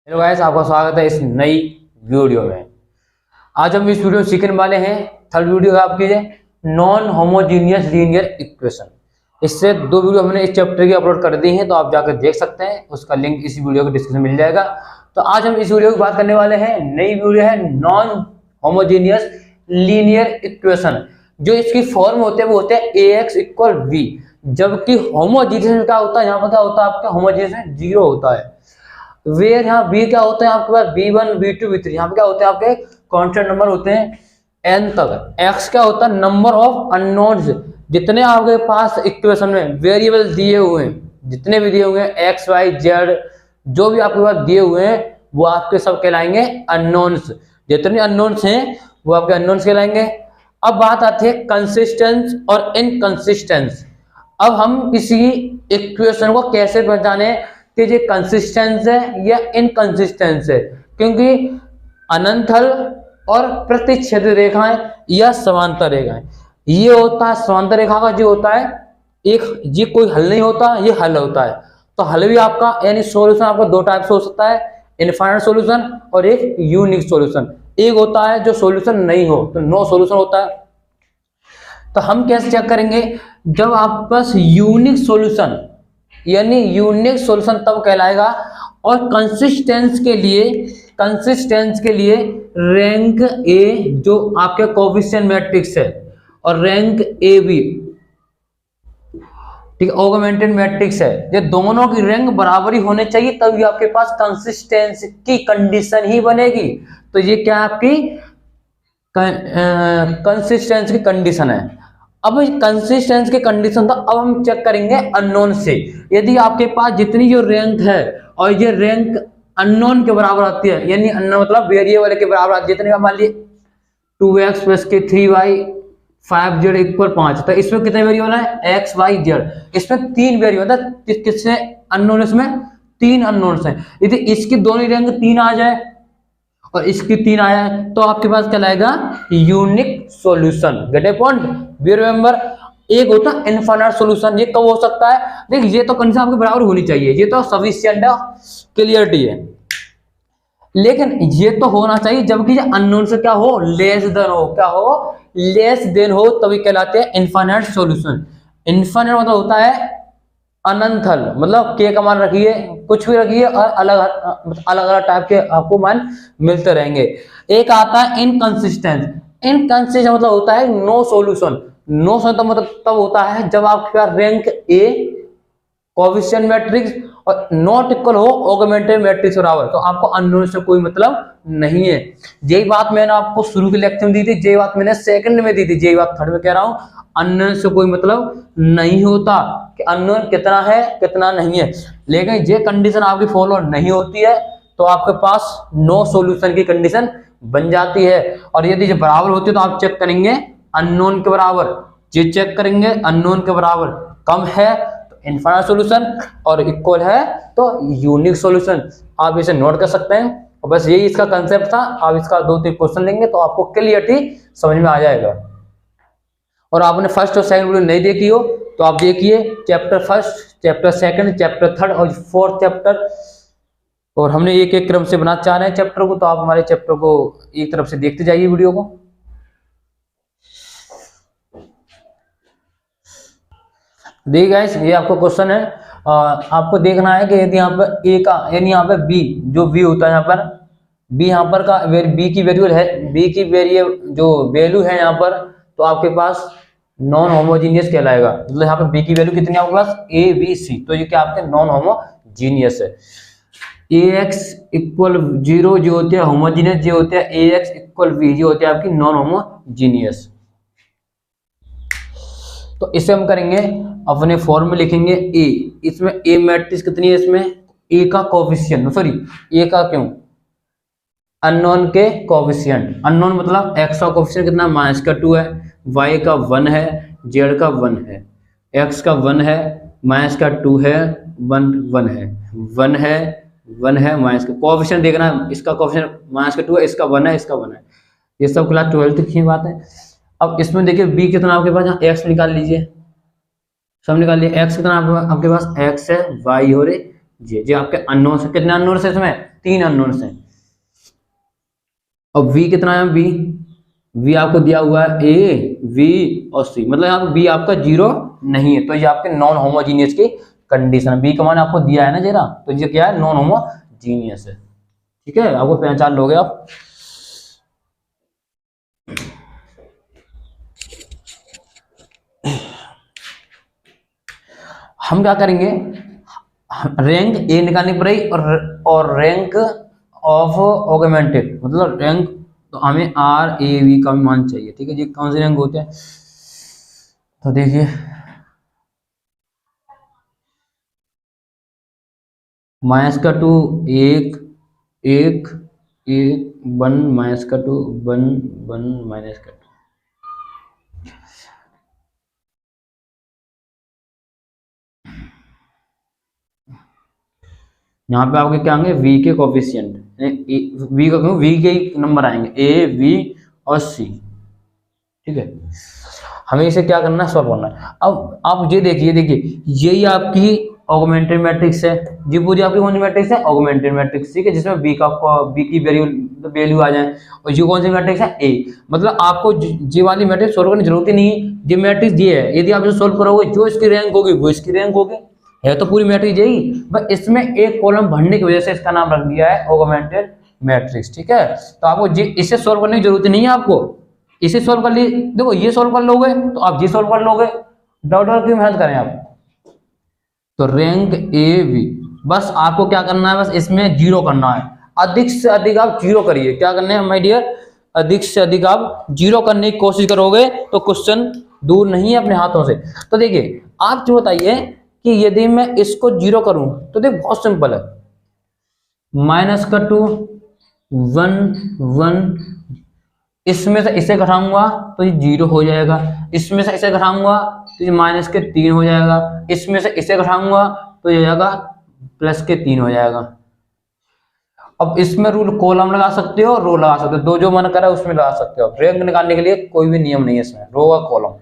Hello guys, आपका स्वागत है इस नई वीडियो में। आज हम इस वीडियो में सीखने वाले हैं थर्ड वीडियो है आपकी नॉन होमोजीनियस लीनियर इक्वेशन। इससे दो वीडियो हमने इस चैप्टर की अपलोड कर दी हैं, तो आप जाकर देख सकते हैं। उसका लिंक इस वीडियो के डिस्क्रिप्शन में मिल जाएगा। तो आज हम इस वीडियो की बात करने वाले हैं, नई वीडियो है नॉन होमोजीनियस लीनियर इक्वेशन। जो इसकी फॉर्म होते हैं वो होते हैं ax इक्वल v, जबकि होमोजीनियस में क्या होता है, यहाँ पर क्या होता है आपका होमोजीनियस में 0 होता है। वेयर यहाँ बी क्या होता है आपके पास b1 b2 b3, यहाँ पे क्या होते हैं आपके कांस्टेंट नंबर होते हैं n तक। x क्या होता है नंबर ऑफ अननोन्स, जितने आपके पास इक्वेशन में वेरिएबल दिए हुए हैं, जितने भी दिए हुए हैं x y z, जो भी आपके पास दिए हुए हैं वो आपके सब कहलाएंगे अननोन्स। जितने अननोन्स हैं वो आपके अननोन्स कहलाएंगे। अब बात आती है कंसिस्टेंस और इनकंसिस्टेंस। अब हम किसी इक्वेशन को कैसे पहचाने कि ये कंसिस्टेंस है या इनकंसिस्टेंस है, क्योंकि अनंतल और प्रतिच्छेद रेखाएं या समांतर रेखाएं, ये होता है समांतर रेखा का जो होता है एक, ये कोई हल नहीं होता, ये हल होता है। तो हल भी आपका यानी सॉल्यूशन आपका दो टाइप से हो सकता है, इनफाइनाइट सॉल्यूशन और एक यूनिक सॉल्यूशन। एक होता है जो सॉल्यूशन नहीं हो, तो नो सॉल्यूशन होता है। तो हम कैसे चेक करेंगे, जब आपके पास यूनिक सॉल्यूशन, यानी यूनिक सॉल्यूशन तब कहलाएगा। और कंसिस्टेंस के लिए रैंक ए जो आपके कोएफिशिएंट मैट्रिक्स है और रैंक ए बी, ठीक है, ऑगमेंटेड मैट्रिक्स है, ये दोनों की रैंक बराबरी होने चाहिए, तभी आपके पास कंसिस्टेंस की कंडीशन ही बनेगी। तो ये क्या आपकी कंसिस्टेंस की कंडीशन है। अब कंसिस्टेंस की कंडीशन, तो अब हम चेक करेंगे अननोन से। यदि आपके पास जितनी जो रैंक है और ये रैंक अननोन के बराबर आती है, यानी अननोन मतलब वेरिएबल के बराबर आती है, जितने का मान लीजिए 2x + 3y 5z इक्वल 5, तो इसमें कितने वेरिएबल है x y z, इसमें 3 वेरिएबल है। किससे अननोन, इसमें 3 अननोन है। यदि इसकी दोनों रैंक 3 आ जाए और इसकी 3 आया है, तो आपके पास कहलाएगा unique solution. Gate A point, be remember. एक होता है इनफाइनाइट सॉल्यूशन, ये कब हो सकता है, देखिए ये तो कंडीशन आपके बराबर होनी चाहिए, ये तो सफिशिएंट है, क्लियरिटी है। लेकिन ये तो होना चाहिए जबकि ये अननोन से क्या हो, लेस देन हो, क्या हो, लेस देन हो, तभी कहलाते हैं इनफाइनाइट सॉल्यूशन। इनफाइनाइट मतलब होता है अनंतल, मतलब के का मान रखिए, कुछ भी रखिए और अलग अलग टाइप के आपको मान मिलते रहेंगे। एक आता है इनकंसिस्टेंट। इनकंसिस्टेंट मतलब होता है नो सॉल्यूशन। नो सॉल्यूशन मतलब तब होता है जब आपके पास रैंक ए कोएफिशिएंट मैट्रिक्स और नॉट इक्वल हो ऑगमेंटेड मैट्रिक्स बराबर, तो आपको अननोन से कोई मतलब नहीं है। यही बात मैंने आपको शुरू के लेक्चर में दी थी, यही बात मैंने सेकंड में दी थी, यही बात थर्ड में कह रहा हूं। अननोन से कोई मतलब नहीं होता कि अननोन कितना है कितना नहीं है। लेकिन ये कंडीशन आपकी फॉलो नहीं होती है तो आपके पास नो सॉल्यूशन की कंडीशन बन जाती है। और यदि ये बराबर होती है तो आप चेक करेंगे अननोन के बराबर, ये चेक करेंगे अननोन के बराबर कम है तो इनफाइनाइट सॉल्यूशन, और इक्वल है तो यूनिक सॉल्यूशन। आप इसे नोट कर सकते हैं। और बस यही इसका कंसेप्ट था। आप इसका 2-3 क्वेश्चन लेंगे तो आपको क्लियरिटी समझ में आ जाएगा। और आपने फर्स्ट और सेकंड वीडियो नहीं देखी हो तो आप देखिए chapter first, chapter second, chapter third और फोर्थ चैप्टर। और हमने एक एक क्रम से बनाना चाह रहे हैं चैप्टर को, तो आप हमारे चैप्टर को एक तरफ से देखते जाइए वीडियो को। देखिए गाइस, ये आपको क्वेश्चन है, आपको देखना है कि यदि यहाँ पर ए का, यानी यहाँ पर बी, जो बी होता है यहाँ पर बी, यहाँ पर का बी की वेरिएबल है, बी की वेरिएबल जो वैल्यू है यहाँ पर, तो आपके पास नॉन होमोजीनियस कहलाएगा। मतलब यहाँ पर बी की वैल्यू कितनी है आपके पास ए बी सी, तो ये क्या आपके नॉन होमोजीनियस है। ax इक्वल 0 जो होते हैं होमोजीनियस, जो होते हैं ax इक्वल b जो होते हैं आपकी नॉन होमोजीनियस। तो इसे हम करेंगे अपने फॉर्म में लिखेंगे a, इसमें a मैट्रिक्स कितनी है, इसमें a का कोएफिशिएंट, सॉरी a का क्यों, अननोन के कोएफिशिएंट। अननोन मतलब x का कोएफिशिएंट कितना -2 है, y का 1 है, z का 1 है, x का 1 है, -2 है, 1 है, 1 है, 1 है, माइनस का कोएफिशिएंट देखना है, इसका कोएफिशिएंट -2 है, इसका 1 है, इसका 1 है। ये सब क्लास 12th की बात है। अब इसमें देखिए b कितना आपके पास, x निकाल लीजिए, सब निकाल लिए। x कितना आपके पास x है, y और j, जो आपके अननोन से, कितने अननोन है इसमें 3 अननोन्स हैं। अब v कितना है, v आपको दिया हुआ है a, v और c, मतलब यहाँ पे b आपका 0 नहीं है, तो ये आपके नॉन होमोजीनियस की कंडीशन है। b का मान आपको दिया है ना जरा, तो ये क्या है, नॉन होमोजीनियस है। ठीक है, आपको पहचान लोगे आप। हम क्या करेंगे, रैंक ए निकालनी पड़ेगी और रैंक ऑफ ऑगमेंटेड, मतलब रैंक, तो हमें आर ए वी का मान चाहिए। ठीक है, ये कौन से रैंक होते हैं, तो देखिए -2 1 1 1 1 -2 1 1 -2। यहाँ पे आपके क्या आएंगे, v के कोफिशिएंट, v का क्यों, v के नंबर आएंगे a, v और c। ठीक है, हमें इसे क्या करना है, सॉल्व करना है। अब आप ये देखिए यही आपकी ऑगमेंटेड मैट्रिक्स है, जी पूरी आपकी कौन सी मैट्रिक्स है, ऑगमेंटेड मैट्रिक्स। ठीक है, जिसमें b की वैल्यू आ जाए, और ये कौन सी मैट्रिक्स है, a। मतलब आपको जी वाली मैट्रिक्स सॉल्व करने की जरूरत ही नहीं है, ये मैट्रिक्स ये है, यदि आप इसे सॉल्व करोगे जो इसकी रैंक होगी वो इसकी रैंक होगी, है तो पूरी मैट्रिक्स यही, बस इसमें एक कॉलम भरने की वजह से इसका नाम रख दिया है ऑगमेंटेड मैट्रिक्स। ठीक है, तो आपको इसे सॉल्व करने की जरूरत नहीं है, आपको इसे सॉल्व कर लिए, देखो ये सॉल्व कर लोगे तो आप ये सॉल्व कर लोगे, डाउट क्यों मेहनत करें आप। तो रैंक ए वी, बस आपको क्या करना है, बस इसमें 0 करना है, अधिक से अधिक आप 0 करिए। क्या करना है माय डियर, अधिक से अधिक आप 0 करने की कोशिश करोगे तो क्वेश्चन दूर नहीं है अपने हाथों से। तो देखिए आप जो बताइए कि यदि मैं इसको 0 करूं तो देख बहुत सिंपल है, -2 1 1, इसमें से इसे घटाऊंगा तो ये 0 हो जाएगा, इसमें से इसे घटाऊंगा तो ये -3 हो जाएगा, इसमें से इसे घटाऊंगा तो ये जाएगा +3 हो जाएगा। अब इसमें रूल कॉलम लगा सकते हो, रो लगा सकते हो, दो जो मन करा उसमें लगा सकते हो। रैंक निकालने के लिए कोई भी नियम नहीं है इसमें, रो का कॉलम।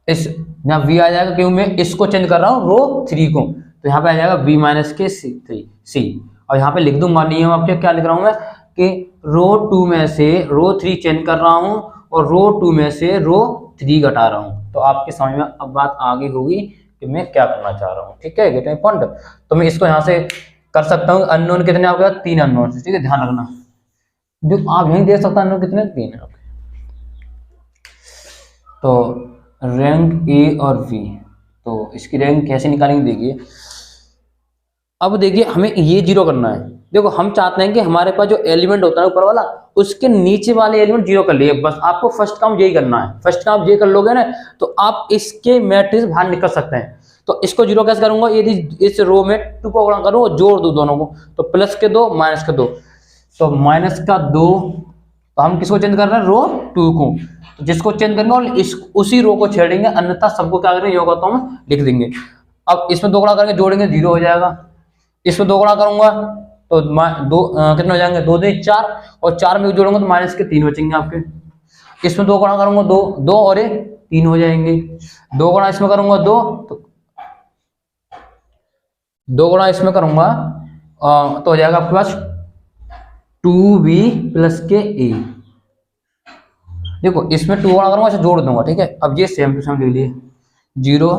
इस यहाँ v आ जाएगा, क्यों मैं इसको चेंज कर रहा हूँ रो 3 को, तो यहाँ पे आ जाएगा v-3c। और यहाँ पे लिख दूंगा नियम आपके, क्या लिख रहा हूँ मैं कि रो 2 में से रो 3 चेंज कर रहा हूँ और रो 2 में से रो 3 घटा रहा हूँ। तो आपके समझ में अब बात आगे होगी कि मैं क्या करना चाह रहा हूँ। ठीक है, गेटिंग पॉइंट। तो मैं इसको यहाँ से कर सकता हूँ, अननोन कितने आपके पास, 3 अननोन। ठीक है, ध्यान रखना, जो आप यहीं देख सकते हैं अननोन कितने, 3 है। तो रैंक ए और वी, तो इसकी रैंक कैसे निकालेंगे देखिए। अब देखिए हमें ये 0 करना है, देखो हम चाहते हैं कि हमारे पास जो एलिमेंट होता है ऊपर वाला, उसके नीचे वाले एलिमेंट 0 कर लिए, बस आपको फर्स्ट काम यही करना है। फर्स्ट काम ये कर लोगे ना तो आप इसके मैट्रिक्स बाहर निकल सकते हैं। तो इसको 0 कैसे करूंगा, यदि इस रो में 2 को गुणा करूं और जोड़ दूं दोनों को, तो +2 -2, तो -2, तो हम किसको चेंज कर रहे हैं, रो 2 को, तो जिसको चेंज करेंगे और उसी रो को छेड़ेंगे, अन्यथा सबको क्या करेंगे, योग तो हम लिख देंगे। अब इसमें 2 गुणा करके जोड़ेंगे 0 हो जाएगा, इसमें 2 गुणा करूंगा तो कितने हो जाएंगे, 2 2 4, और 4 में जोड़ूंगा तो -3 बचेंगे आपके। इसमें 2 गुणा करूंगा 2 और 1 3 हो जाएंगे, 2 गुणा इसमें करूंगा 2, तो 2 गुणा इसमें करूंगा तो हो जाएगा आपके पास 2b + के a। देखो इसमें 2 गुणा करूंगा, इसे जोड़ दूंगा। ठीक है, अब ये सेम टू सेम ले लिए, 0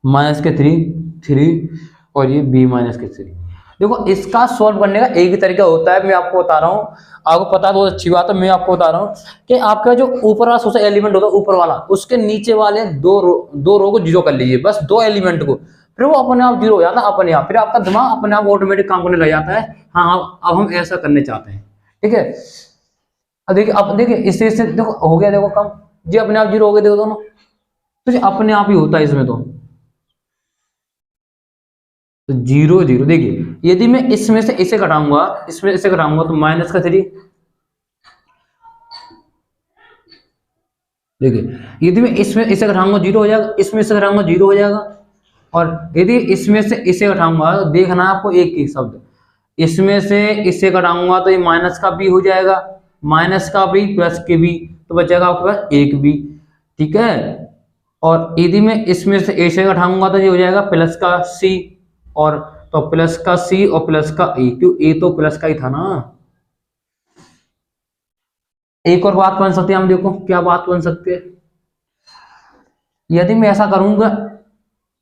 -3 3 और ये b-3। देखो इसका सॉल्व करने का एक ही तरीका होता है, मैं आपको बता रहा हूँ, आपको पता है बहुत अच्छी बात है, मैं आपको बता रहा हूँ कि आपका जो ऊपर वाला सबसे एलिमेंट होता है ऊपर वाला, उसके नीचे वाले दो रो को 0 कर लीजिए, बस 2 एलिमेंट को, फिर वो अपने आप 0 हो जाता है अपने आप, फिर आपका दिमाग अपने आप ऑटोमेटिक काम करने लग जाता है। हाँ अब हम ऐसा करने चाहते हैं। ठीक है, अब देखिए इससे देखो हो गया, देखो कम, जी अपने आप 0 हो गए, देखो दोनों, तो अपने आप ही होता है इसमें, तो 0 0। देखिए यदि मैं इसमें से इसे घटाऊंगा, इसमें इसे घटाऊंगा तो -3। देखिए यदि मैं इसमें इसे घटाऊंगा 0 हो जाएगा, इसमें इसे घटाऊंगा 0 हो जाएगा, और यदि इसमें से इसे घटाऊंगा तो देखना आपको एक ही शब्द, इसमें से इसे घटाऊंगा तो ये माइनस का b हो जाएगा, माइनस का b प्लस के b, तो बचेगा आपके पास 1b। ठीक है, और यदि मैं इसमें से a से घटाऊंगा तो ये हो जाएगा प्लस का c, और तो प्लस का सी और प्लस का ए, क्यों ए तो प्लस का ही था ना। एक और बात बन सकती है, हम देखो क्या बात बन सकती है, यदि मैं ऐसा करूंगा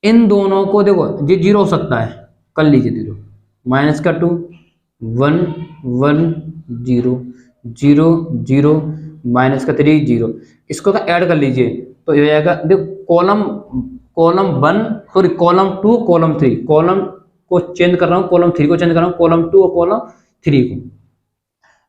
इन दोनों को, देखो ये जीरो हो सकता है, कर लीजिए जीरो, माइनस का 2 1 1 0 0 0 माइनस का 3 0, इसको ऐड कर लीजिए तो ये हो जाएगा, देखो column column 1 sorry column 2 column 3, column को चेंज कर रहा हूँ, कॉलम 3 को चेंज कर रहा हूँ, कॉलम 2 और कॉलम 3 को,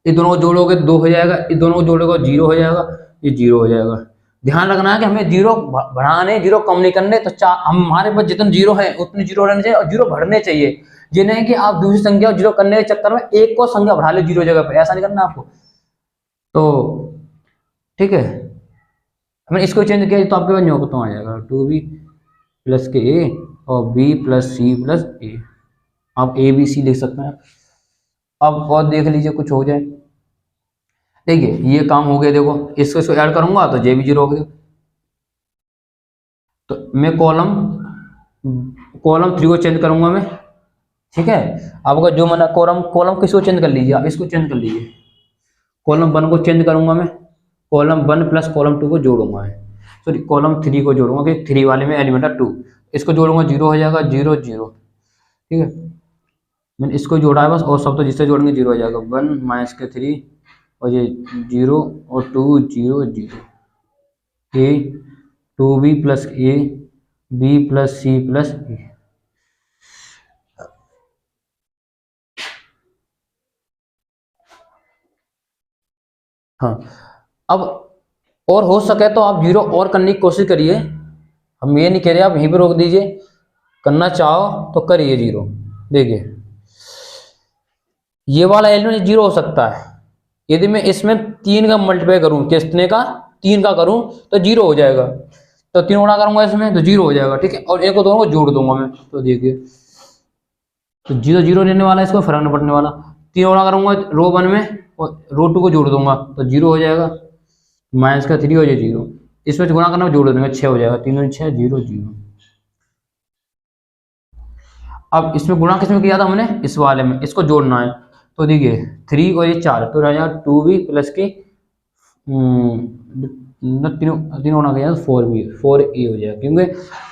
ये दोनों को जोड़ोगे 2 हो जाएगा, ये दोनों को जोड़ोगे 0 हो जाएगा, ये 0 हो जाएगा। ध्यान रखना है कि हमें जीरो बढ़ाने, जीरो कम नहीं करने, तो हमारे पास जितने जीरो है उतने जीरो रहने चाहिए और जीरो बढ़ने चाहिए। ये नहीं कि आप दूसरी संख्या जीरो करने के चक्कर में एक को संख्या बढ़ा ले जीरो जगह पे, ऐसा नहीं करना आपको। तो ठीक है, हमने इसको चेंज किया तो आपके पास न्यू तो आ जाएगा 2b प्लस के ए और b प्लस सी प्लस ए, आप ए बी सी लिख सकते हैं। अब और देख लीजिए कुछ हो जाए, देखिए ये काम हो गया, देखो इसको ऐड करूंगा तो जे भी जीरो हो गया, तो मैं कॉलम कॉलम 3 को चेंज करूंगा मैं, ठीक है। आपका जो मना कॉलम किसको चेंज कर लीजिए, आप इसको चेंज कर लीजिए, कॉलम 1 को चेंज करूंगा मैं, कॉलम 1 प्लस कॉलम 2 को जोड़ूंगा, सॉरी कॉलम 3 को जोड़ूंगा कि 3 वाले में एलिमेंट है 2, इसको जोड़ूंगा 0 हो जाएगा 0 0, ठीक है। मैंने इसको जोड़ा है बस, और सब तो जिससे जोड़ेंगे 0 हो जाएगा, 1 माइनस के 3 और ये 0 और 2 0 0, A 2b plus A B plus C plus A. हाँ, अब और हो सके तो आप जीरो और करने की कोशिश करिए, हम ये नहीं कह रहे आप यहीं पर रोक दीजिए, करना चाहो तो करिए जीरो। देखिए ये वाला एलिमेंट जीरो हो सकता है, यदि मैं इसमें 3 का मल्टीप्लाई करूं, कितने का 3 का करूं तो जीरो हो जाएगा, तो 3 गुणा करूंगा इसमें तो जीरो हो जाएगा, ठीक है। और एक को दोनों को जोड़ दूंगा मैं, तो देखिए तो जीरो जीरो रहने वाला है, इसको फर्क नहीं पड़ने वाला। 3 गुणा करूंगा रो 1 में और रो 2 को जोड़ दूंगा तो जीरो हो जाएगा, माइनस का 3 हो जाए 0, इसमें गुणा करना जोड़ देंगे 6 हो जाएगा, 3 6 0 0। अब इसमें गुणा किसमें किया था हमने, इस वाले में, इसको जोड़ना है, तो देखिए 3 और ये 4 तो रह जाएगा 2b प्लस की तीन गुणा किया 4b 4a हो जाएगा, क्योंकि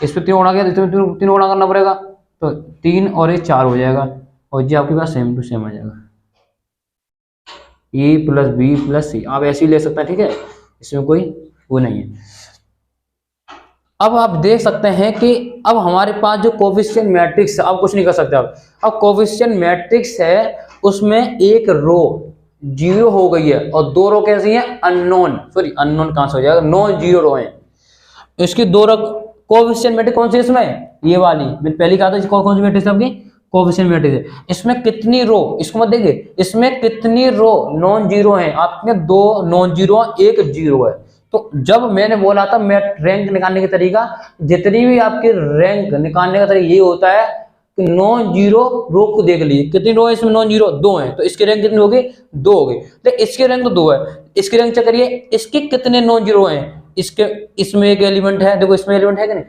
इस पर 3 गुणा किया तो इसमें 3 गुणा करना पड़ेगा, तो 3 और ये 4 हो जाएगा, और ये आपके पास सेम टू सेम आ जाएगा, ए प्लस बी प्लस सी, आप ऐसे ही ले सकते हैं, ठीक है, इसमें कोई वो नहीं है। अब आप देख सकते हैं कि अब हमारे पास जो कोफिशिएंट मैट्रिक्स है, अब कुछ नहीं कर सकते अब कोफिशिएंट मैट्रिक्स है उसमें एक रो 0 हो गई है और 2 रो कैसी हैं, अननोन, सॉरी अननोन कहां से हो जाएगा, नॉन जीरो रो है, इसकी 2 रो कोफिशिएंट मैट्रिक्स कौन सी है इसमें, ये वाली मैंने पहले कहा था कौन सी मैट्रिक्स आपकी कोफिशिएंट मैट्रिक्स है, इसमें कितनी रो, इसको मत देखिए इसमें कितनी रो नॉन जीरो है, आपके 2 नॉन जीरो 1 जीरो है। तो जब मैंने बोला था मैं रैंक निकालने का तरीका, जितनी भी आपके रैंक निकालने का तरीका ये होता है कि नॉन जीरो रो को देख लीजिए, कितनी रो है इसमें, नॉन जीरो 2 है, तो इसकी रैंक कितनी हो गई 2 हो गई, तो इसकी रैंक तो 2 है, इसकी रैंक चेक करिए इसके कितने नॉन जीरो है, इसके इसमें एक एलिमेंट है, देखो इसमें एलिमेंट है कि नहीं,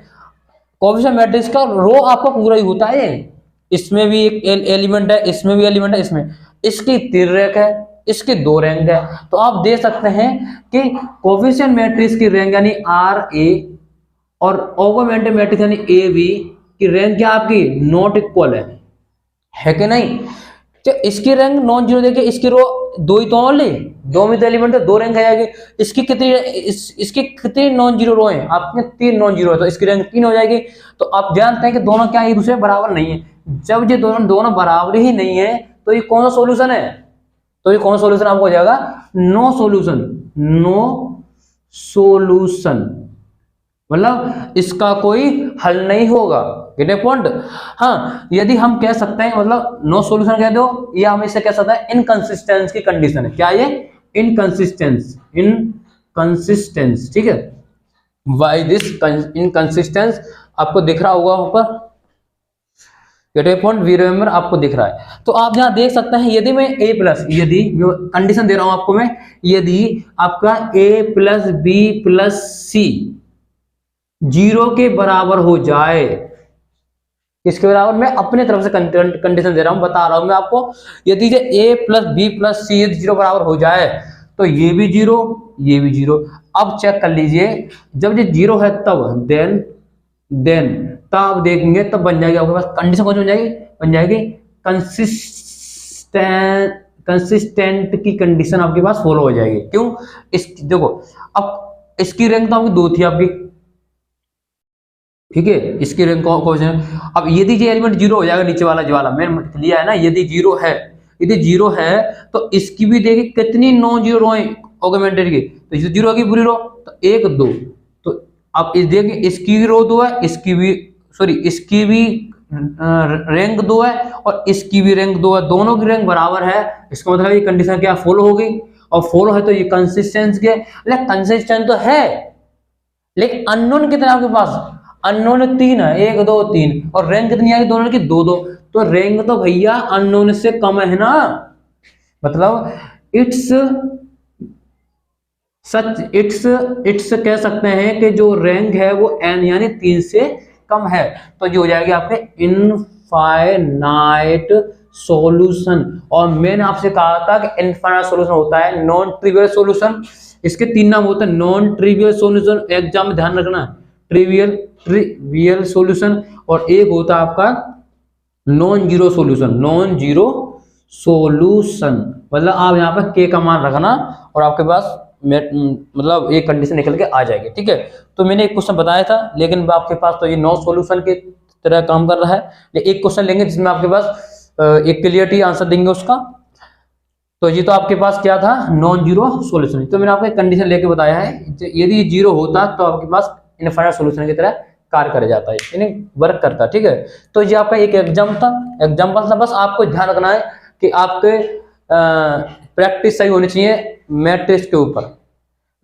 कोफिशिएंट मैट्रिक्स का रो आपका पूरा ही होता है, इसमें भी एक एलिमेंट है, इसमें भी एलिमेंट है, इसमें इसकी 3 रैंक है, इसकी 2 रैंक है, तो आप देख सकते हैं कि कोफिशिएंट मैट्रिक्स की रैंक यानी आर ए और ऑगमेंटेड मैट्रिक्स यानी ए बी की रैंक क्या आपकी नॉट इक्वल है कि नहीं। तो इसकी रैंक नॉन जीरो देखिए, इसकी रो 2 ही तो ओनली 2 में तो एलिमेंट है, 2 रैंक है जाएगी, इसकी कितनी इसकी कितनी नॉन जीरो रो है, आपके 3 नॉन जीरो है, तो इसकी रैंक 3 हो जाएगी। तो आप जानते हैं कि दोनों क्या एक दूसरे बराबर नहीं है, जब ये दोनों बराबर ही नहीं है तो ये कौन सा सॉल्यूशन है, तो ये कौन सा सॉल्यूशन आपको हो जाएगा, नो सॉल्यूशन, नो सॉल्यूशन, मतलब इसका कोई हल नहीं होगा, पॉइंट। हाँ, यदि हम कह सकते हैं मतलब नो सॉल्यूशन कह दो, या हम इसे कह सकते हैं इनकंसिस्टेंस की कंडीशन है, क्या ये इनकंसिस्टेंस, ठीक है। वाई दिस इनकंसिस्टेंस आपको दिख रहा होगा ऊपर, पॉइंट वी रिमेंबर आपको दिख रहा है। तो आप यहां देख सकते हैं यदि मैं a प्लस, यदि कंडीशन दे रहा हूं आपको मैं, यदि आपका a प्लस बी प्लस सी 0 के बराबर हो जाए, किसके बराबर? मैं अपने तरफ से कंडीशन दे रहा हूं, बता रहा हूं मैं आपको। यदि ये a प्लस बी प्लस सी 0 बराबर हो जाए तो ये भी 0, ये भी 0। अब चेक कर लीजिए, जब ये 0 है तब देन तब देखेंगे, तब बन जाएगी आपके पास कंडीशन। कौन सी बन जाएगी? बन जाएगी कंसिस्टेंट की कंडीशन आपके पास फॉलो हो जाएगी। क्यों? इस देखो, अब इसकी रैंक तो आपकी 2 थी आपकी, ठीक है, इसकी रैंक कौन सी है? अब यदि ये एलिमेंट 0 हो जाएगा, नीचे वाला जो वाला मैंने लिया है ना, यदि 0 है, यदि 0 है तो इसकी भी देखिए कितनी नॉन जीरो रो है ऑगमेंटेड की, तो ये 0 की पूरी रो, तो 1 2, तो अब इस देखिए इसकी भी रो 2 है, इसकी भी सॉरी इसकी भी रैंक 2 है और इसकी भी रैंक 2 है, दोनों की रैंक बराबर है। इसका मतलब ये कंडीशन क्या फॉलो हो गई, और फॉलो है तो ये कंसिस्टेंस के, कंसिस्टेंट तो है, लेकिन अननोन कितना है आपके पास? अननोन 3 है, 1 2 3, और रैंक कितनी आई दोनों की? 2 2, तो रैंक तो भैया अननोन से कम है ना, मतलब इट्स कह सकते हैं कि जो रैंक है वो n यानी 3 से कम है, तो ये हो जाएगी आपके इनफाइनाइट सॉल्यूशन। और मैंने आपसे कहा था कि इनफाइनाइट सॉल्यूशन होता है नॉन ट्रिवियल सॉल्यूशन, इसके 3 नाम होते हैं। नॉन ट्रिवियल सॉल्यूशन एग्जाम में ध्यान रखना, ट्रिवियल सॉल्यूशन, और एक होता है आपका non zero solution. Non zero solution मतलब आप यहाँ पर के का मान रखना और आपके पास मतलब एक कंडीशन निकल के आ जाएगी, ठीक है। तो मैंने एक क्वेश्चन बताया था, लेकिन आपके पास तो ये नो सॉल्यूशन के तरह काम कर रहा है। एक क्वेश्चन लेंगे जिसमें आपके पास एक क्लियरिटी आंसर देंगे उसका। तो ये तो आपके पास क्या था? Non zero solution. तो मैंने आपको एक कंडीशन लेके बताया है, यदि जीरो होता तो आपके पास इनफाइनाइट सॉल्यूशन की तरह कार्य कर जाता है, यानी वर्क करता है, ठीक है। तो ये आपका एक एग्जाम्पल था। बस आपको ध्यान रखना है कि आपके प्रैक्टिस सही होनी चाहिए मैट्रिक्स के ऊपर,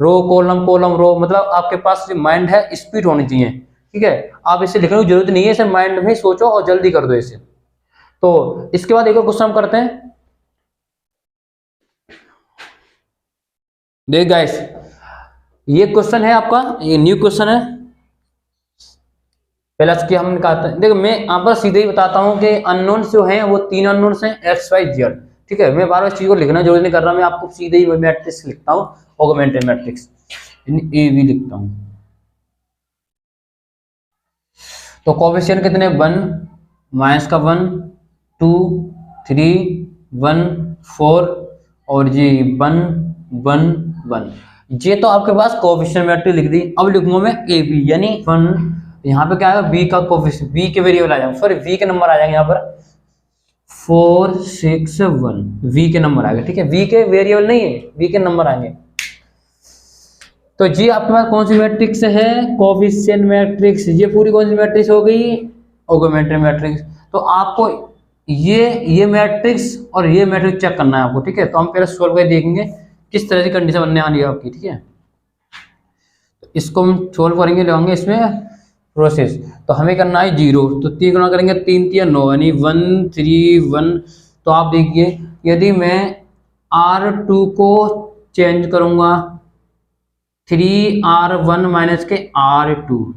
रो कॉलम रो, मतलब आपके पास जो माइंड है स्पीड होनी चाहिए, ठीक है। आप इसे लिखने की जरूरत नहीं है, इसे माइंड में सोचो और जल्दी कर दो इसे। तो इसके बाद एक और क्वेश्चन हम करते हैं। देख गाइस, ये क्वेश्चन है आपका, ये न्यू क्वेश्चन है। पहले इसकी हमने कहा था, देखो मैं यहाँ पर सीधे ही बताता हूँ कि अननोन जो हैं वो 3 अननोन्स हैं, एक्स वाई जेड, ठीक है। मैं बार बार चीज को लिखना जरूरी नहीं कर रहा, मैं आपको सीधे ही मैट्रिक्स लिखता हूँ, ऑगमेंटेड मैट्रिक्स ए बी लिखता हूँ। तो कोएफिशिएंट कितने? 1 माइनस का 1 2 3 1 4 और ये 1 1 1। ये तो आपके पास कोएफिशिएंट मैट्रिक्स लिख दी। अब लिखूंगा मैं ए बी, यानी 1, यहाँ पे क्या है? बी का कोएफिशिएंट, बी के वेरिएबल आ जाएंगे, सॉरी वी के नंबर आ जाएंगे यहाँ पर 4 6 1, वी के नंबर आ गए, ठीक है। वी के वेरिएबल नहीं है, वी के नंबर आएंगे। तो ये आपके पास कौन सी मैट्रिक्स है? Coefficient matrix. ये पूरी कौन सी मैट्रिक्स हो गई? Augmented matrix. तो आपको ये मैट्रिक्स और ये मैट्रिक्स चेक करना है आपको, ठीक है। तो हम पहले सोल्व करके देखेंगे किस तरह की कंडीशन बनने वाली है आपकी, ठीक है। तो इसको हम सोल्व करेंगे, लगाएंगे इसमें प्रोसेस। तो हमें करना है 0, तो 3 गुना करेंगे, 3 3 9 यानी 1 3 1। तो आप देखिए, यदि मैं R2 को चेंज करूंगा 3R1 माइनस के R2,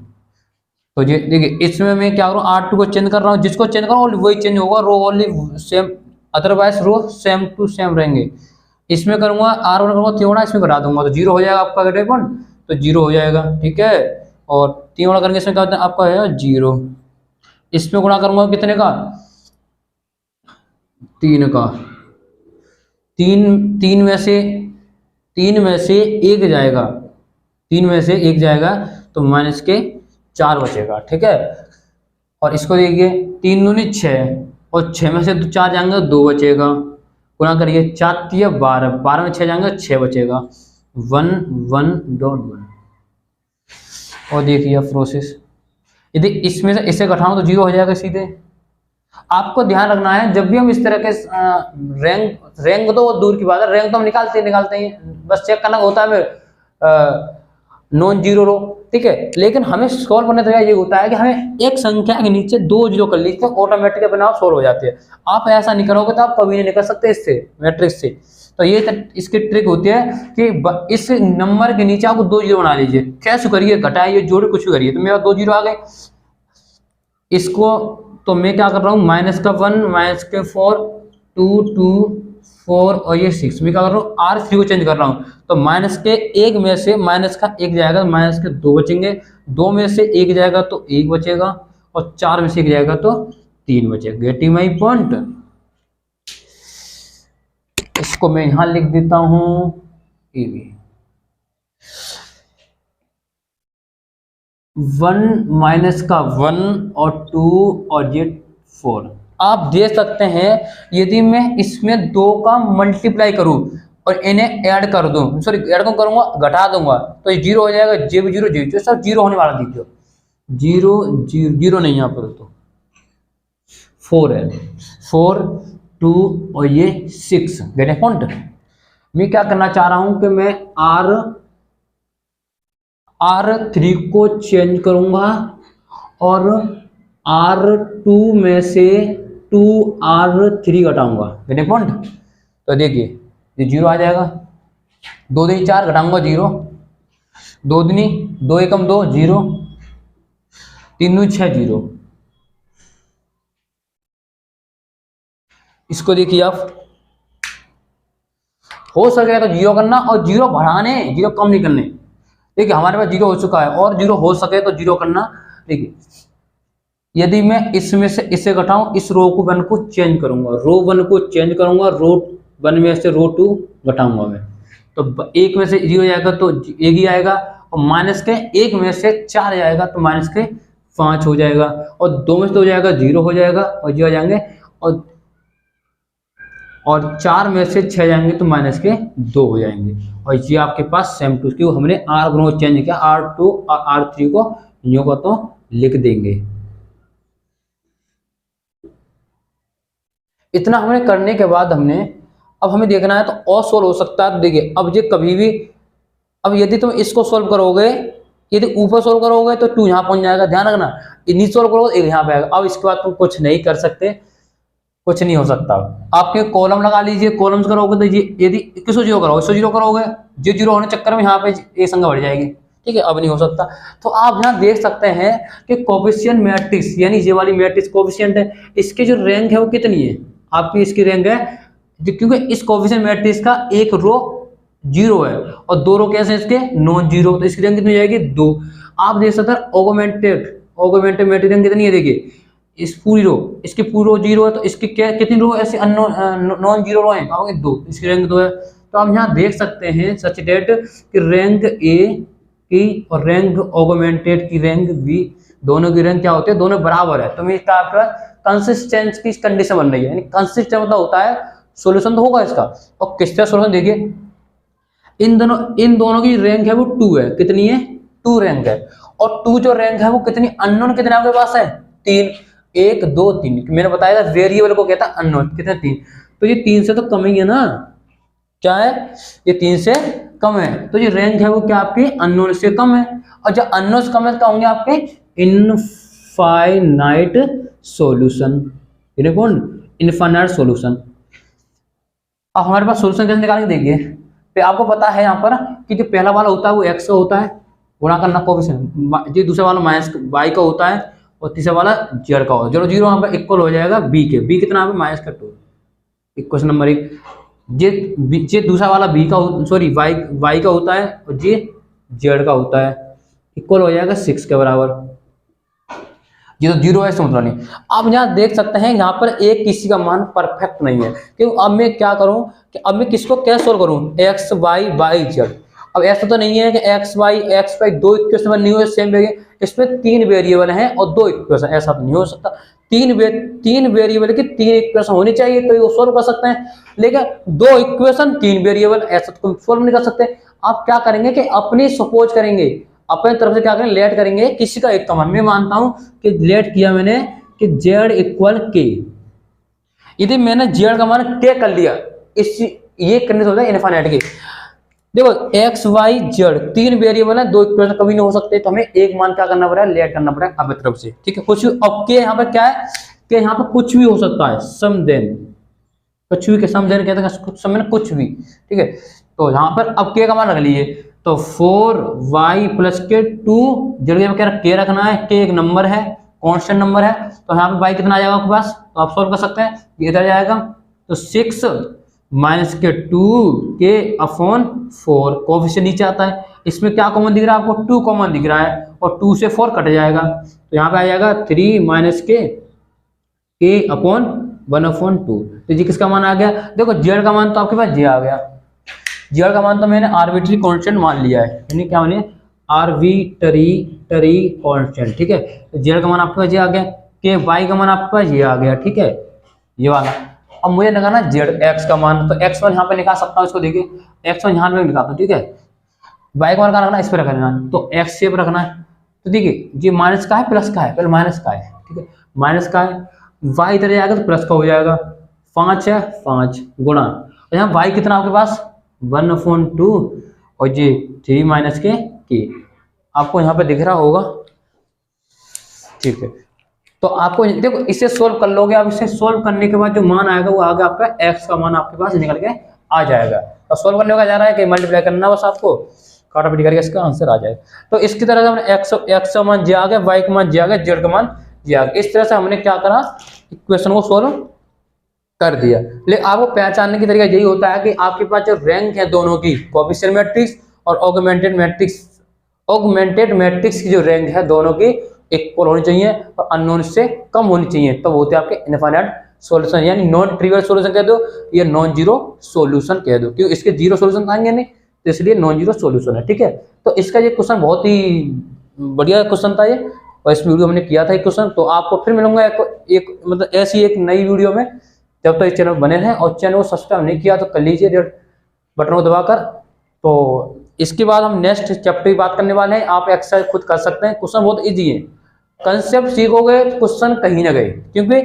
तो ये देखिए इसमें मैं क्या करूँ? R2 को चेंज कर रहा हूँ, जिसको चेंज करूँ वही चेंज होगा, row only same, otherwise row same to same रहेंगे। इसमें करूंगा R1 करूंगा 3 गुना, इसमें घटा दूंगा तो 0 हो जाएगा आपका डेटा, तो 0 हो जाएगा, ठीक है। और 3 गुणा करेंगे इसमें क्या होता है आपका है 0। इसमें गुणा करूंगा कितने का? 3 का। 3 में से 1 जाएगा, 3 में से 1 जाएगा तो माइनस के 4 बचेगा, ठीक है। और इसको देखिए 3 दूनी 6 और 6 में से 4 जाएंगे 2 बचेगा, गुणा करिए 4 3 12, 12 में 6 जाएंगे 6 बचेगा, 1 1 1। और देखिए प्रोसेस, यदि इसमें से इसे घटाऊं तो 0 हो जाएगा सीधे। आपको ध्यान रखना है जब भी हम इस तरह के रैंक तो दूर की बात है, रैंक तो हम निकालते हैं, बस चेक करना होता है नॉन जीरो रो, ठीक है। लेकिन हमें सॉल्व करने का ये होता है कि हमें एक संख्या के नीचे 2 जीरो कर लीजिए, ऑटोमेटिक अपने आप सॉल्व हो जाती है। आप ऐसा नहीं करोगे तो आप कभी नहीं निकल सकते इससे, मैट्रिक्स से। तो ये इसकी ट्रिक होती है कि इस नंबर के नीचे आपको 2 जीरो बना लीजिए, कैसे करिए, घटाइए, जोड़िए, कुछ भी करिए। तो मेरा 2 जीरो आ गए, इसको तो मैं क्या कर रहा हूँ, माइनस का 1 माइनस के 4 2 2 4 और ये 6, मैं क्या कर रहा हूँ R3 को चेंज कर रहा हूँ। तो माइनस के 1 में से माइनस का 1 जाएगा, माइनस के 2 बचेंगे, 2 में से 1 जाएगा तो 1 बचेगा, और 4 में से 1 जाएगा तो 3 बचेगा। Getting my point. इसको मैं यहां लिख देता हूं ए बी। 1 माइनस का 1 और 2 और ये 4। आप देख सकते हैं यदि मैं इसमें 2 का मल्टीप्लाई करूं और इन्हें ऐड कर दूं, सॉरी ऐड कौन करूंगा, घटा दूंगा, तो ये 0 हो जाएगा, जे भी 0 जीरो, सब 0 होने वाला, दीजिए 0 0 0 नहीं, यहाँ पर तो 4 है, 4 2 और ये 6। Get point. मैं क्या करना चाह रहा हूं कि मैं R3 को चेंज करूंगा और R2 में से 2R3 घटाऊंगा। Gate point. तो देखिए ये 0 आ जाएगा, 2 दूनी 4 घटाऊंगा 0, 2 दूनी 2 एकम 2 0, 3 दूनी 6 0। इसको देखिए आप, हो सके तो 0 करना और 0 बढ़ाने, 0 कम नहीं करने। देखिए हमारे पास 0 हो चुका है और 0 हो सके तो 0 करना। देखिए यदि मैं इसमें से इसे घटाऊं, इस रो को 1 को चेंज करूंगा, रो 1 को चेंज करूंगा, रो 1 में से रो 2 घटाऊंगा मैं, तो 1 में से 0 जाएगा तो 1 ही आएगा, और माइनस के 1 में से 4 जाएगा तो माइनस के 5 हो जाएगा, और 2 में से 2 जाएगा 0 हो जाएगा और 0 जाएंगे, और 4 में से 6 जाएंगे तो माइनस के 2 हो जाएंगे। और ये आपके पास सेम टू, क्योंकि हमने R को चेंज किया, R2 और R3 को यूं को तो लिख देंगे। इतना हमने करने के बाद अब हमें देखना है तो और सोल्व हो सकता है। तो देखिए अब ये कभी भी, अब यदि तुम इसको सोल्व करोगे, यदि ऊपर सोल्व करोगे तो 2 यहाँ पहुंच जाएगा, ध्यान रखना, नीचे सोल्व करोगे 1 यहाँ पे आएगा। अब इसके बाद तुम कुछ नहीं कर सकते, कुछ नहीं हो सकता। आपके कॉलम लगा लीजिए, कॉलम्स करोगे तो ये यदि किसको 0 करोगे, इसको 0 करोगे, जो 0 होने चक्कर में यहाँ पे एक संख्या बढ़ जाएगी, ठीक है, अब नहीं हो सकता। तो आप यहाँ देख सकते हैं कि कोफिशिएंट मैट्रिक्स, यानी ये वाली मैट्रिक्स कोफिशिएंट है, इसकी जो रैंक है वो कितनी है आपकी, इसकी रैंक है, क्योंकि इस कोफिशिएंट मैट्रिक्स का एक रो 0 है और 2 रो कैसे इसके नॉन 0, तो इसकी रैंक कितनी हो जाएगी 2। आप देख सकते हैं ऑगमेंटेड मैट्रिक्स रैंक कितनी है, देखिए इस पूरी रो, इसकी पूरी रो 0 है, तो इसकी क्या कितनी रो ऐसे नॉन 0 रो है, कहोगे 2, इसकी रैंक 2 है। तो आप यहाँ देख सकते हैं सच डेट कि रैंक ए की और रैंक ऑगमेंटेड की रैंक बी, दोनों की रैंक क्या होती है, दोनों बराबर है। तो मैं इसका आपका कंसिस्टेंस की कंडीशन बन रही है, यानी कंसिस्टेंट मतलब होता है सॉल्यूशन तो होगा इसका। और किस तरह सॉल्यूशन, देखिए इन दोनों की रैंक है वो 2 है, कितनी है 2 रैंक है, और 2 जो रैंक है वो कितनी अननोन कितने आपके पास है 3, 1 2 3, मैंने बताया था वेरिएबल को कहता है अननोन, कितने 3, तो ये 3 से तो कम ही है ना, क्या है ये 3 से कम है, तो ये रैंक है वो क्या आपकी अननोन से कम है। और जब अननोन से कम है तो होंगे आपके इनफाइनाइट सॉल्यूशन, इनफाइनाइट सॉल्यूशन। अब हमारे पास सॉल्यूशन कैसे निकालेंगे, देखिए तो आपको पता है यहाँ पर कि जो पहला वाला होता है वो x का होता है, गुणा करना कोफिशिएंट, जो दूसरा वाला माइनस y का होता है, और तीसरा वाला z का होता है। 0 0 यहाँ पर इक्वल हो जाएगा b के, b कितना है माइनस का 2। क्वेश्चन नंबर 1, ये दूसरा वाला b का सॉरी y का होता है और ये z का होता है, इक्वल हो जाएगा 6 के बराबर। ये तो 0 है, इसका मतलब नहीं। आप यहाँ देख सकते हैं यहाँ पर एक किसी का मान परफेक्ट नहीं है, क्योंकि अब मैं क्या करूं कि अब मैं किसको कैसे सोल्व करूं, x y y z। अब ऐसा तो नहीं है कि x y दो इक्वेशन नहीं हो सेम वेरिएबल, इसमें 3 वेरिएबल हैं और 2 इक्वेशन, ऐसा तो नहीं हो सकता। 3 वेरिएबल की 3 इक्वेशन होनी चाहिए तो ये सोल्व कर सकते हैं, लेकिन 2 इक्वेशन 3 वेरिएबल ऐसा तो सोल्व नहीं कर सकते। आप क्या करेंगे कि अपनी सपोज करेंगे, अपने तरफ से क्या करेंगे लेट करेंगे किसी का एक का मान। मैं मानता हूं कि लेट किया मैंने कि z इक्वल के, यदि मैंने z का मान k कर लिया, इस ये करने से होता है इनफाइनाइट के। देखो x y z 3 वेरिएबल है, 2 इक्वेशन कभी नहीं हो सकते, तो हमें एक मान क्या करना पड़ेगा लेट करना पड़ेगा अपनी तरफ से, ठीक है। कुछ अब के यहाँ पर क्या है कि यहाँ पर कुछ भी हो सकता है, समदेन कुछ भी, समदेन कहते हैं समय कुछ भी, ठीक है। तो यहाँ पर अब के का मान रख लीजिए, तो 4y प्लस के 2 जगह में क्या के रखना है, के एक नंबर है, कांस्टेंट नंबर है, तो यहाँ पे y कितना आ जाएगा आपके पास, तो आप सोल्व कर सकते हैं, ये इधर जाएगा तो 6 माइनस के 2 के अपॉन 4, कोफिशिएंट नीचे आता है, इसमें क्या कॉमन दिख रहा है आपको, 2 कॉमन दिख रहा है और 2 से 4 कट जाएगा, तो यहाँ पे आ जाएगा 3 माइनस के अपॉन 1/2। तो जी किसका मान आ गया, देखो जेड का मान तो आपके पास जे आ गया, जेड का मान तो मैंने आर्बिट्री कांस्टेंट मान लिया है, यानी क्या मानिए आर्बिट्री कांस्टेंट, ठीक है। तो जेड का मान आपके पास ये आ गया, के वाई का मान आपके पास ये आ गया, ठीक है, ये वाला। अब मुझे लगाना जेड एक्स का मान, तो एक्स मान यहाँ पे निकाल सकता हूँ, इसको देखिए एक्स मान यहाँ पे निकालता हूँ, ठीक है। वाई का मान कहाँ रखना, इस पे रख देना, तो एक्स शेप रखना है, तो देखिए ये माइनस का है प्लस का है, पहले माइनस का है, ठीक है, माइनस का है, वाई इधर जाएगा तो प्लस का हो जाएगा, 5 है 5 गुणा, और यहाँ वाई कितना आपके पास 1/2 और ये 3 माइनस के आपको यहाँ पे दिख रहा होगा, ठीक है। तो आपको देखो इसे सोल्व कर लोगे आप, इसे सोल्व करने के बाद जो मान आएगा वो आगे आपका x का मान आपके पास निकल के आ जाएगा। तो सोल्व करने का जा रहा है कि मल्टीप्लाई करना, बस आपको काटापीटी करके इसका आंसर आ जाएगा। तो इसकी तरह से हमने x का मान जे आ गया, y का मान जे आ गया, z का मान जे आ गया, इस तरह से हमने क्या करा, इक्वेशन को सोल्व कर दिया। लेकिन आपको पहचानने की तरीका यही होता है कि आपके पास जो रैंक है दोनों की, कोएफिशिएंट मैट्रिक्स और ऑगमेंटेड मैट्रिक्स की जो रैंक है दोनों की इक्वल होनी चाहिए और अननोन से कम होनी चाहिए, तब होते हैं आपके इनफाइनाइट सॉल्यूशन, यानी नॉन ट्रिवियल सॉल्यूशन कह दो या नॉन जीरो सॉल्यूशन कह दो, क्योंकि इसके जीरो सॉल्यूशन आएंगे नहीं, तो इसलिए नॉन जीरो सॉल्यूशन है, ठीक है। तो इसका ये क्वेश्चन बहुत ही बढ़िया क्वेश्चन था ये, और इस वीडियो मैंने किया था एक क्वेश्चन। तो आपको फिर मिलूंगा एक मतलब ऐसी एक नई वीडियो में, जब तक इस चैनल बने हैं और चैनल को सब्सक्राइब नहीं किया तो कर लीजिए रेड बटन को दबाकर। तो इसके बाद हम नेक्स्ट चैप्टर की बात करने वाले हैं, आप एक्सरसाइज खुद कर सकते हैं, क्वेश्चन बहुत इजी है, कंसेप्ट सीखोगे क्वेश्चन कहीं ना कहीं, क्योंकि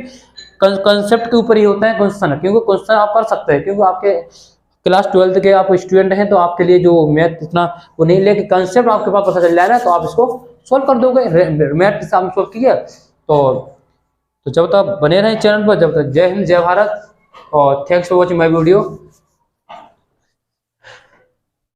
कंसेप्ट के ऊपर ही होता है क्वेश्चन, क्योंकि क्वेश्चन आप कर सकते हैं, क्योंकि आपके क्लास 12th के आप स्टूडेंट हैं तो आपके लिए जो मैथ इतना वो नहीं, लेकिन कंसेप्ट आपके पास पता चल जाएगा तो आप इसको सोल्व कर दोगे, मैथ के साथ सोल्व किया। तो जब तक बने रहें चैनल पर, जब तक जय हिंद जय भारत, और thanks for watching my video.